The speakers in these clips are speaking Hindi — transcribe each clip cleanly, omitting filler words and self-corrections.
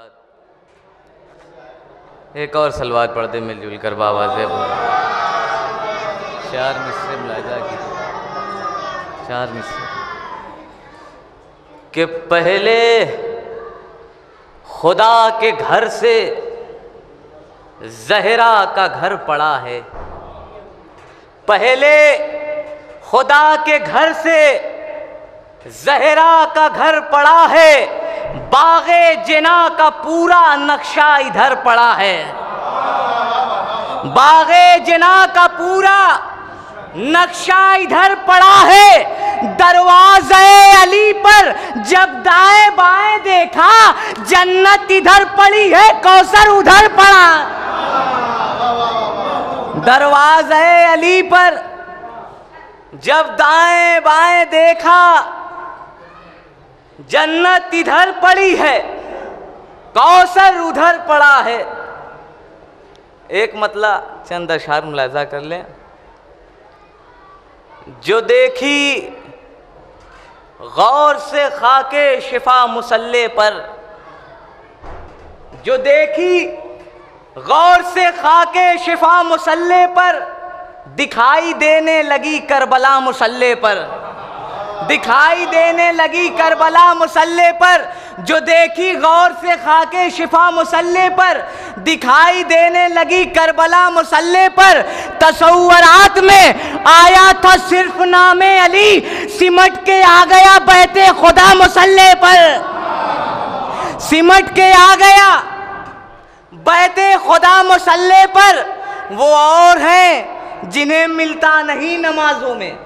साथ एक और सलवात पढ़ दे मिलजुल कर बाबा से। चार मिसरे मुलाजा की, चार मिसरे कि पहले खुदा के घर से ज़हरा का घर पड़ा है, पहले खुदा के घर से ज़हरा का घर पड़ा है, बागे जिना का पूरा नक्शा इधर पड़ा है, बागे जिना का पूरा नक्शा इधर पड़ा है। दरवाज़े अली पर जब दाएं बाएं देखा, जन्नत इधर पड़ी है, कौसर उधर पड़ा। दरवाज़े अली पर जब दाएं बाएं देखा, जन्नत इधर पड़ी है, कौसर उधर पड़ा है। एक मतला चंद अशार मुलाजा कर लें। जो देखी गौर से खाके शिफा मुसल्ले पर, जो देखी गौर से खाके शिफा मुसल्ले पर, दिखाई देने लगी करबला मुसल्ले पर, दिखाई देने लगी करबला मुसल्ले पर। जो देखी गौर से खाके शिफा मुसल्ले पर, दिखाई देने लगी करबला मुसल्ले पर। तसव्वुरात में आया था सिर्फ नामे अली, सिमट के आ गया बैते खुदा मुसल्ले पर, सिमट के आ गया बैते खुदा मुसल्ले पर। वो और हैं जिन्हें मिलता नहीं नमाजों में,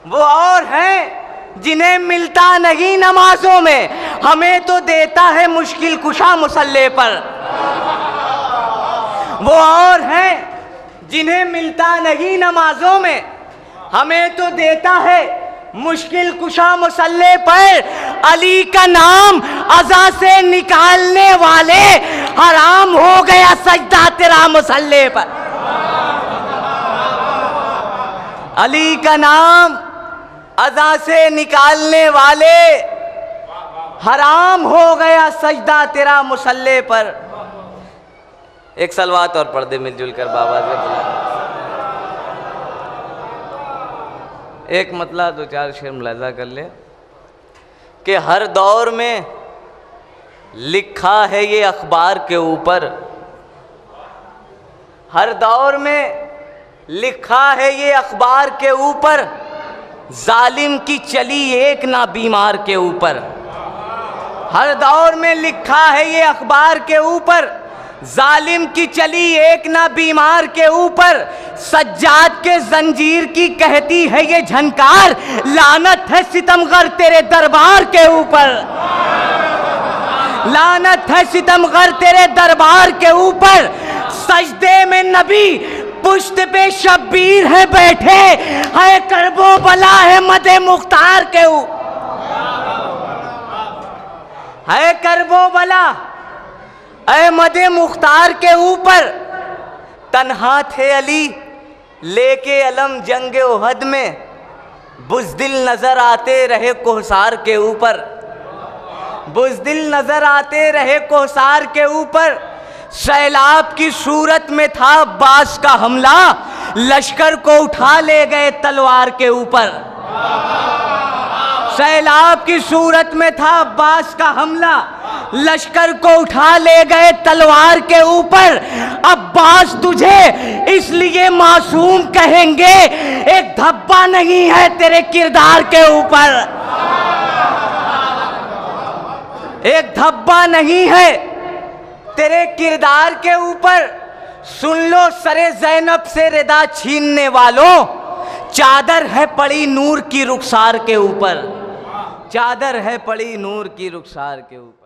वो और हैं जिन्हें मिलता नहीं नमाजों में, हमें तो देता है मुश्किल कुशा मुसल्ले पर। वो और हैं जिन्हें मिलता नहीं नमाजों में, हमें तो देता है मुश्किल कुशा मुसल्ले पर। अली का नाम अज़ा से निकालने वाले, हराम हो गया सजदा तेरा मुसल्ले पर। अली का नाम अज़ा से निकालने वाले, हराम हो गया सजदा तेरा मुसल्ले पर। एक सलवात और पढ़ दे मिलजुल कर बाबा से। एक मतला दो चार शेर मुलाजा कर ले कि हर दौर में लिखा है ये अखबार के ऊपर, हर दौर में लिखा है ये अखबार के ऊपर, जालिम की चली एक ना बीमार के ऊपर। हर दौर में लिखा है ये अखबार के ऊपर, जालिम की चली एक ना बीमार के ऊपर। सज्जाद के जंजीर की कहती है ये झनकार, लानत है सितमगर तेरे दरबार के ऊपर, लानत है सितमगर तेरे दरबार के ऊपर। सजदे में नबी पुश्त पे शब्बीर है बैठे, है करबो बला है मदे मुख्तार के ऊपर, है करबो बला है मदे मुख्तार के ऊपर। तन्हा थे अली लेके अलम जंगे उहद में, बुज़दिल नजर आते रहे कोहसार के ऊपर, बुज़दिल नजर आते रहे कोहसार के ऊपर। सैलाब की सूरत में था अब्बास का हमला, लश्कर को उठा ले गए तलवार के ऊपर। सैलाब की सूरत में था अब्बास का हमला, लश्कर को उठा ले गए तलवार के ऊपर। अब्बास तुझे इसलिए मासूम कहेंगे, एक धब्बा नहीं है तेरे किरदार के ऊपर, एक धब्बा नहीं है तेरे किरदार के ऊपर। सुन लो सरे ज़ैनब से रिदा छीनने वालों, चादर है पड़ी नूर की रुखसार के ऊपर, चादर है पड़ी नूर की रुखसार के ऊपर।